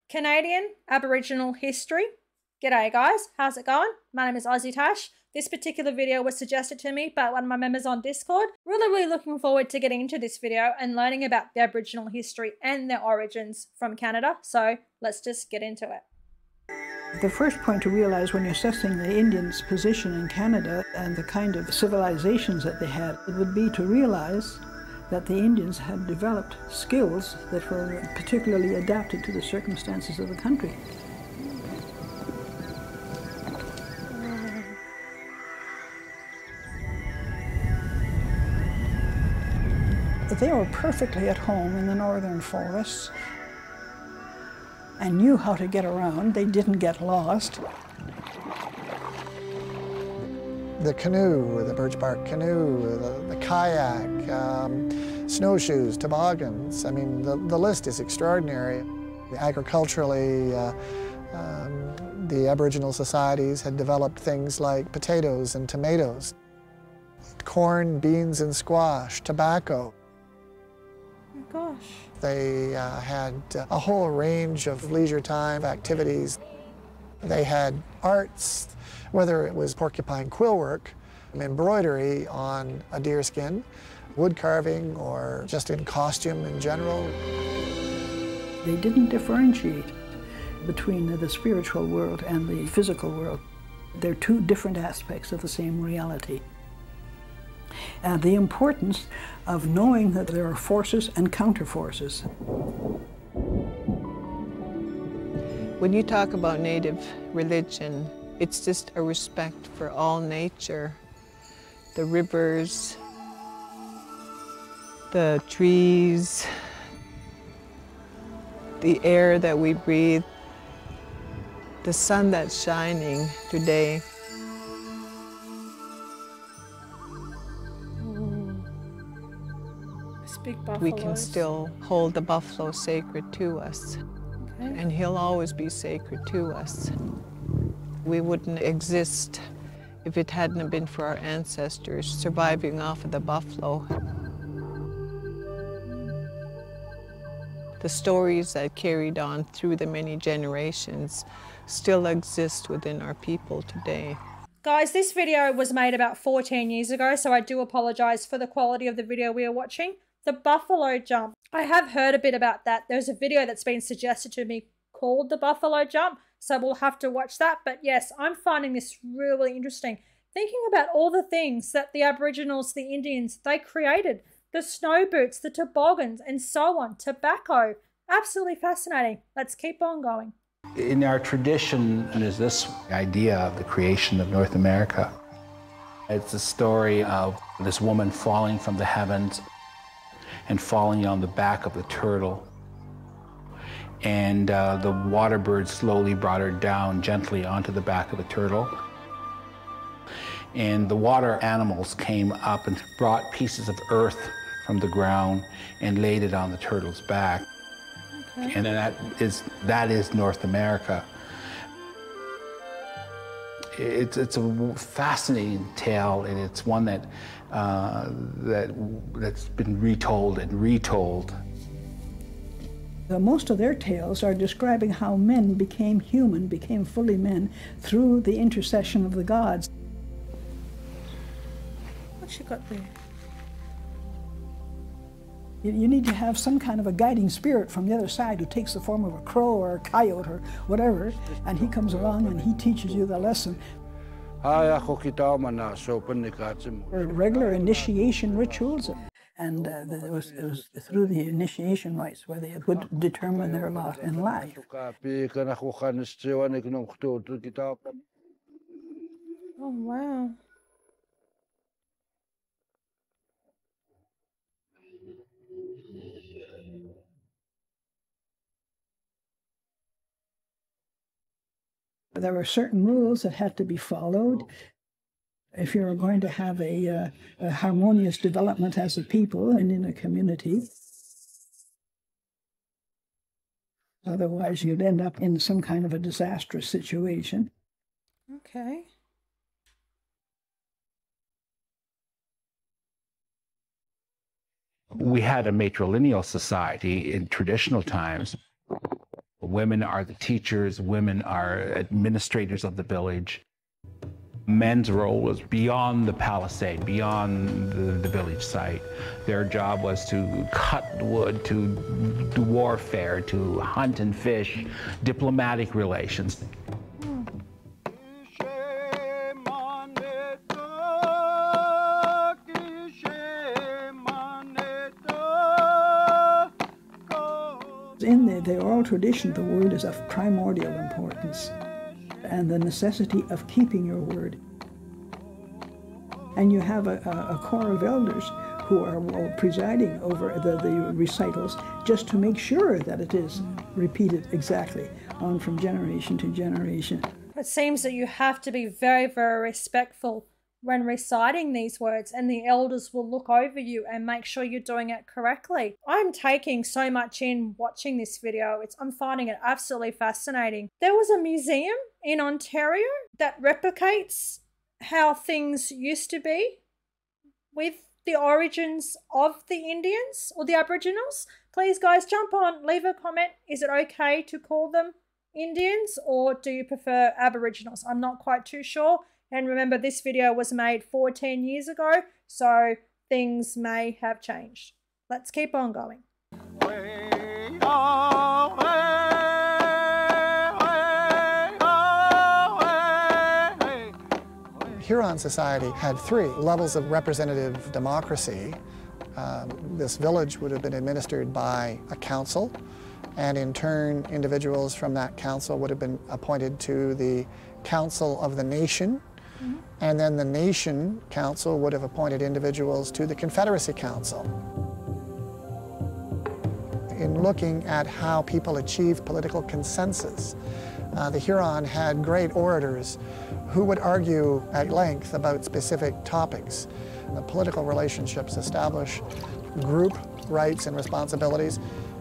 Canadian Aboriginal history. G'day guys, how's it going? My name is AussieTash. This particular video was suggested to me by one of my members on Discord. Really looking forward to getting into this video and learning about the Aboriginal history and their origins from Canada. So let's just get into it. The first point to realize when you're assessing the Indians' position in Canada and the kind of civilizations that they had, it would be to realize that the Indians had developed skills that were particularly adapted to the circumstances of the country. They were perfectly at home in the northern forests and knew how to get around. They didn't get lost. The canoe, the birch bark canoe, the kayak, snowshoes, toboggans. I mean, the list is extraordinary. Agriculturally, the Aboriginal societies had developed things like potatoes and tomatoes, corn, beans, and squash, tobacco. Oh gosh. They had a whole range of leisure time activities. They had arts, whether it was porcupine quill work, embroidery on a deer skin, wood carving, or just in costume in general. They didn't differentiate between the spiritual world and the physical world. They're two different aspects of the same reality. And the importance of knowing that there are forces and counterforces. When you talk about Native religion, it's just a respect for all nature, the rivers, the trees, the air that we breathe, the sun that's shining today. We can still hold the buffalo sacred to us, and he'll always be sacred to us. We wouldn't exist if it hadn't been for our ancestors surviving off of the buffalo. The stories that carried on through the many generations still exist within our people today. Guys, this video was made about 14 years ago, so I do apologize for the quality of the video we are watching. The buffalo jump. I have heard a bit about that. There's a video that's been suggested to me called the buffalo jump, so we'll have to watch that. But yes, I'm finding this really interesting. Thinking about all the things that the Aboriginals, the Indians, they created. The snow boots, the toboggans, and so on. Tobacco. Absolutely fascinating. Let's keep on going. In our tradition is this idea of the creation of North America. It's a story of this woman falling from the heavens and falling on the back of the turtle. And the water bird slowly brought her down gently onto the back of the turtle. And the water animals came up and brought pieces of earth from the ground and laid it on the turtle's back. Okay. And that is North America. It's a fascinating tale, and it's one that that's been retold and retold. Most of their tales are describing how men became human, became fully men, through the intercession of the gods. What you got there? You need to have some kind of a guiding spirit from the other side who takes the form of a crow or a coyote or whatever, and he comes along and he teaches you the lesson. Regular initiation rituals, and it was through the initiation rites where they would determine their lot in life. Oh, wow. There were certain rules that had to be followed if you were going to have a harmonious development as a people and in a community. Otherwise, you'd end up in some kind of a disastrous situation. Okay. We had a matrilineal society in traditional times, Women are the teachers, women are administrators of the village. Men's role was beyond the palisade, beyond the village site. Their job was to cut wood, to do warfare, to hunt and fish, diplomatic relations. In the oral tradition, the word is of primordial importance, and the necessity of keeping your word. And you have a core of elders who are presiding over the recitals just to make sure that it is repeated exactly on from generation to generation. It seems that you have to be very, very respectful when reciting these words, and the elders will look over you and make sure you're doing it correctly. I'm taking so much in watching this video. I'm finding it absolutely fascinating. There was a museum in Ontario that replicates how things used to be with the origins of the Indians or the Aboriginals. Please, guys, jump on, leave a comment. Is it okay to call them Indians, or do you prefer Aboriginals? I'm not quite too sure. And remember, this video was made 14 years ago, so things may have changed. Let's keep on going. Huron society had 3 levels of representative democracy. This village would have been administered by a council, and in turn, individuals from that council would have been appointed to the Council of the Nation. And then the Nation Council would have appointed individuals to the Confederacy Council. In looking at how people achieved political consensus, the Huron had great orators who would argue at length about specific topics. The political relationships establish group rights and responsibilities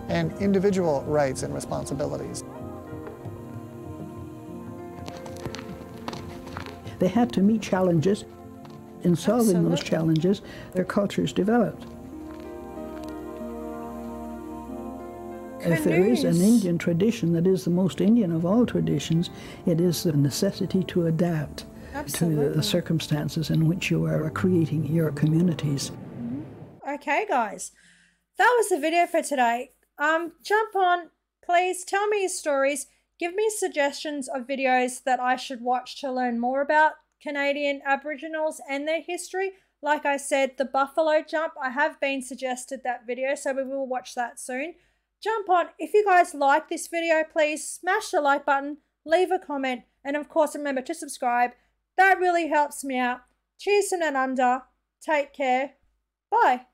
and individual rights and responsibilities. They had to meet challenges. In solving those challenges, their cultures developed. If there is an Indian tradition that is the most Indian of all traditions, it is the necessity to adapt to the circumstances in which you are creating your communities. Okay, guys, that was the video for today. Jump on, please tell me your stories. Give me suggestions of videos that I should watch to learn more about Canadian Aboriginals and their history. Like I said, the buffalo jump, I have been suggested that video, so we will watch that soon. Jump on. If you guys like this video, please smash the like button, leave a comment, and of course remember to subscribe. That really helps me out. Cheers from down under. Take care. Bye.